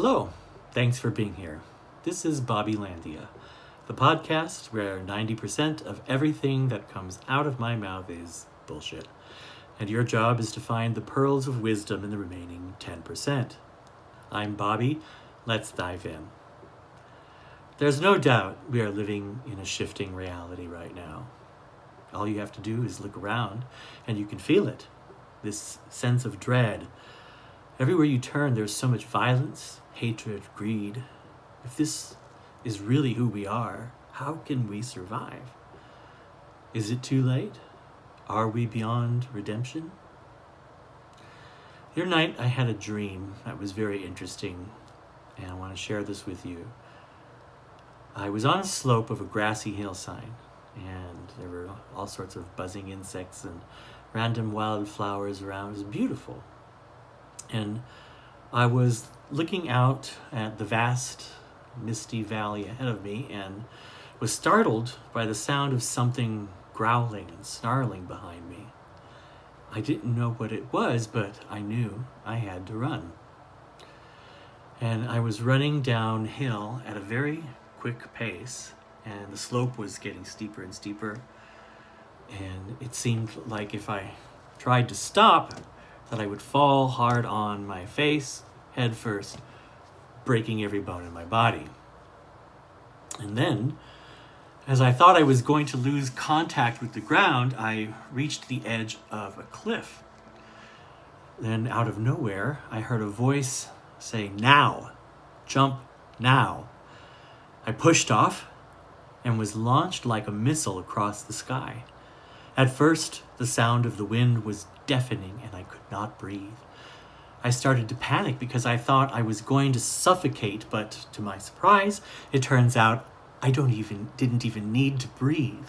Hello, thanks for being here. This is Bobby Landia, the podcast where 90% of everything that comes out of my mouth is bullshit. And your job is to find the pearls of wisdom in the remaining 10%. I'm Bobby, let's dive in. There's no doubt we are living in a shifting reality right now. All you have to do is look around and you can feel it. This sense of dread. Everywhere you turn, there's so much violence, hatred, greed. If this is really who we are, how can we survive? Is it too late? Are we beyond redemption? The other night, I had a dream that was very interesting, and I want to share this with you. I was on a slope of a grassy hillside, and there were all sorts of buzzing insects and random wildflowers around. It was beautiful. And I was looking out at the vast, misty valley ahead of me and was startled by the sound of something growling and snarling behind me. I didn't know what it was, but I knew I had to run. And I was running downhill at a very quick pace, and the slope was getting steeper and steeper. And it seemed like if I tried to stop, that I would fall hard on my face, head first, breaking every bone in my body. And then, as I thought I was going to lose contact with the ground, I reached the edge of a cliff. Then, out of nowhere, I heard a voice say, "Now! Jump now!" I pushed off and was launched like a missile across the sky. At first, the sound of the wind was deafening and I could not breathe. I started to panic because I thought I was going to suffocate, but to my surprise, it turns out I didn't even need to breathe.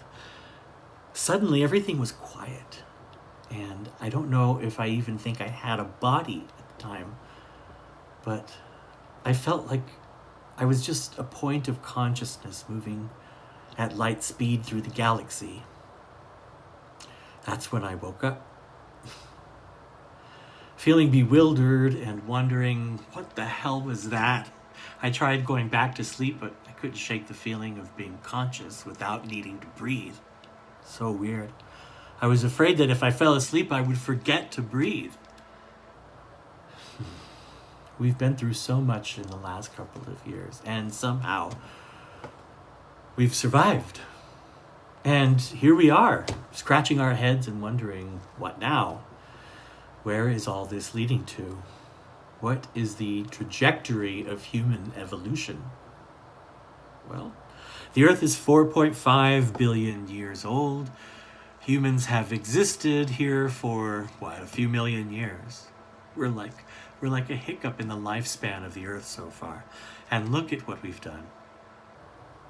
Suddenly, everything was quiet, and I don't know if I even think I had a body at the time, but I felt like I was just a point of consciousness moving at light speed through the galaxy. That's when I woke up. Feeling bewildered and wondering, what the hell was that? I tried going back to sleep, but I couldn't shake the feeling of being conscious without needing to breathe. So weird. I was afraid that if I fell asleep, I would forget to breathe. We've been through so much in the last couple of years, and somehow we've survived. And here we are, scratching our heads and wondering, what now? Where is all this leading to? What is the trajectory of human evolution? Well, the Earth is 4.5 billion years old. Humans have existed here for, a few million years. We're like a hiccup in the lifespan of the Earth so far. And look at what we've done.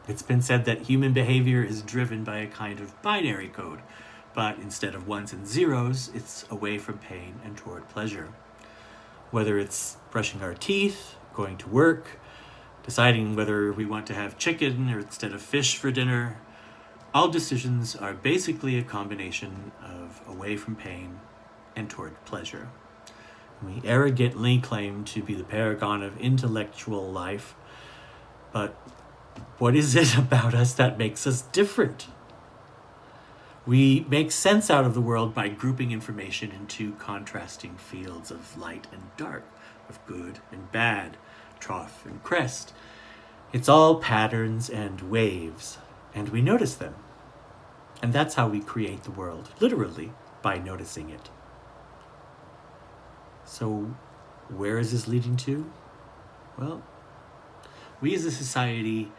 It's been said that human behavior is driven by a kind of binary code, but instead of ones and zeros, it's away from pain and toward pleasure. Whether it's brushing our teeth, going to work, deciding whether we want to have chicken or instead of fish for dinner, all decisions are basically a combination of away from pain and toward pleasure. We arrogantly claim to be the paragon of intellectual life, but what is it about us that makes us different? We make sense out of the world by grouping information into contrasting fields of light and dark, of good and bad, trough and crest. It's all patterns and waves, and we notice them. And that's how we create the world, literally, by noticing it. So, where is this leading to? Well, we as a society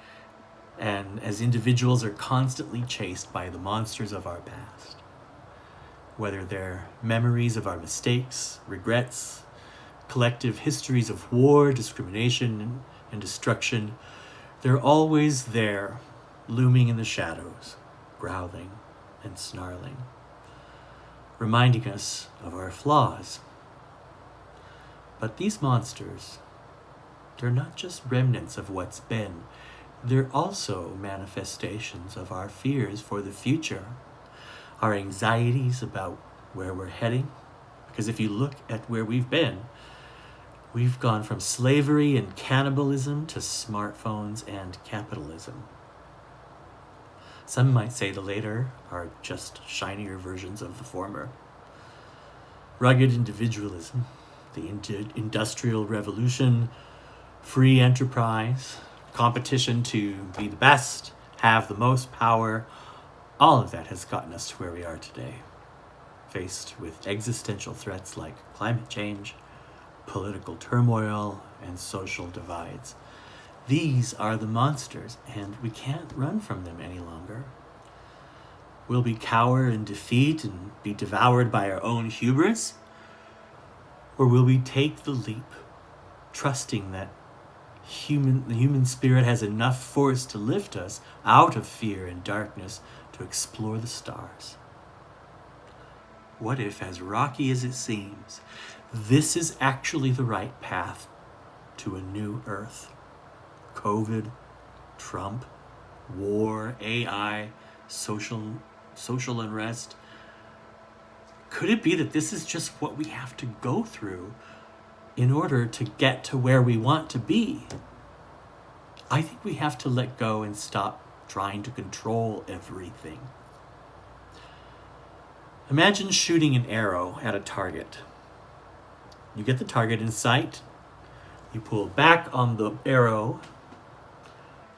and as individuals are constantly chased by the monsters of our past. Whether they're memories of our mistakes, regrets, collective histories of war, discrimination, and destruction, they're always there, looming in the shadows, growling and snarling, reminding us of our flaws. But these monsters, they're not just remnants of what's been. They're also manifestations of our fears for the future, our anxieties about where we're heading. Because if you look at where we've been, We've gone from slavery and cannibalism to smartphones and capitalism. Some might say the latter are just shinier versions of the former. Rugged individualism, the industrial revolution, free enterprise, competition to be the best, have the most power, all of that has gotten us to where we are today, faced with existential threats like climate change, political turmoil, and social divides. These are the monsters, and we can't run from them any longer. Will we cower in defeat and be devoured by our own hubris? Or will we take the leap, trusting that the human spirit has enough force to lift us out of fear and darkness to explore the stars? What if, as rocky as it seems, this is actually the right path to a new Earth? COVID, Trump, war, AI, social unrest. Could it be that this is just what we have to go through in order to get to where we want to be? I think we have to let go and stop trying to control everything. Imagine shooting an arrow at a target. You get the target in sight, you pull back on the arrow,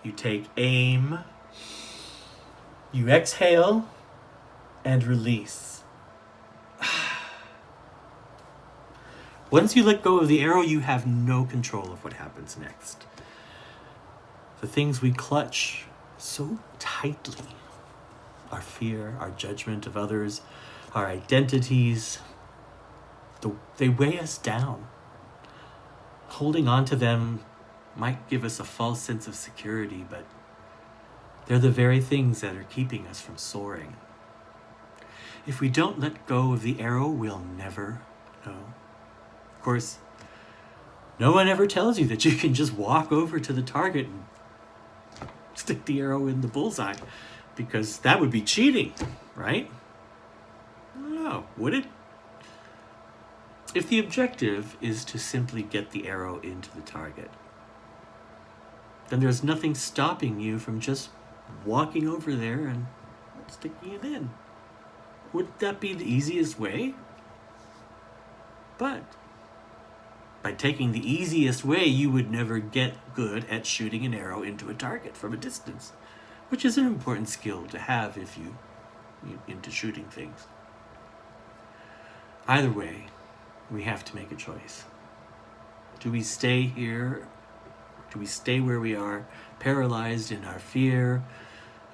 you take aim, you exhale, and release. Once you let go of the arrow, you have no control of what happens next. The things we clutch so tightly, our fear, our judgment of others, our identities, they weigh us down. Holding on to them might give us a false sense of security, but they're the very things that are keeping us from soaring. If we don't let go of the arrow, we'll never know. Of course, no one ever tells you that you can just walk over to the target and stick the arrow in the bullseye, because that would be cheating, right? No, would it? If the objective is to simply get the arrow into the target, then there's nothing stopping you from just walking over there and sticking it in. Wouldn't that be the easiest way? But by taking the easiest way, you would never get good at shooting an arrow into a target from a distance, which is an important skill to have if you're into shooting things. Either way, we have to make a choice. Do we stay here? Do we stay where we are, paralyzed in our fear,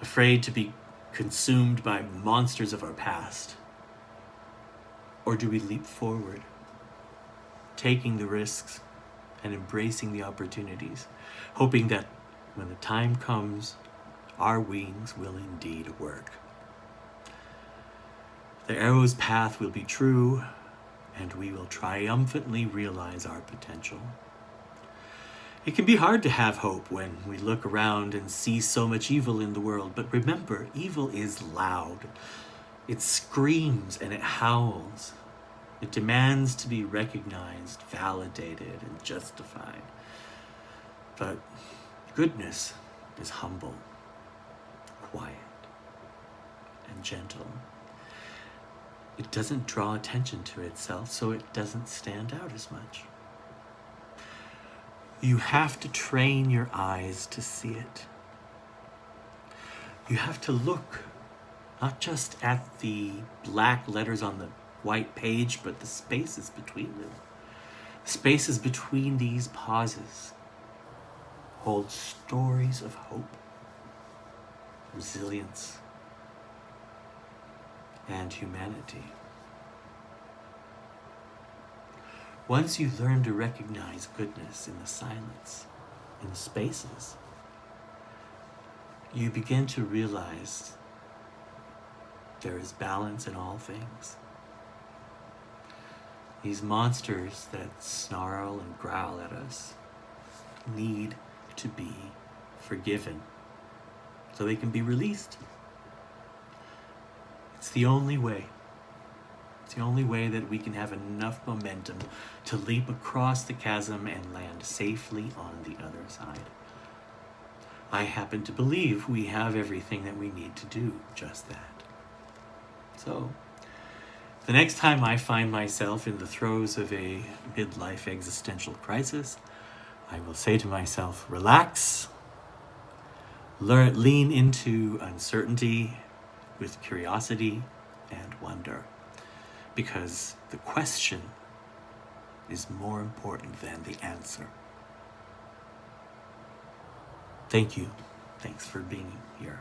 afraid to be consumed by monsters of our past? Or do we leap forward, taking the risks and embracing the opportunities, hoping that when the time comes, our wings will indeed work? The arrow's path will be true, and we will triumphantly realize our potential. It can be hard to have hope when we look around and see so much evil in the world, but remember, evil is loud. It screams and it howls. It demands to be recognized, validated, and justified. But goodness is humble, quiet, and gentle. It doesn't draw attention to itself, so it doesn't stand out as much. You have to train your eyes to see it. You have to look not just at the black letters on the white page, but the spaces between them. Spaces between these pauses hold stories of hope, resilience, and humanity. Once you learn to recognize goodness in the silence, in the spaces, you begin to realize there is balance in all things. These monsters that snarl and growl at us need to be forgiven so they can be released. It's the only way. It's the only way that we can have enough momentum to leap across the chasm and land safely on the other side. I happen to believe we have everything that we need to do just that. So, the next time I find myself in the throes of a midlife existential crisis, I will say to myself, relax, lean into uncertainty with curiosity and wonder, because the question is more important than the answer. Thank you. Thanks for being here.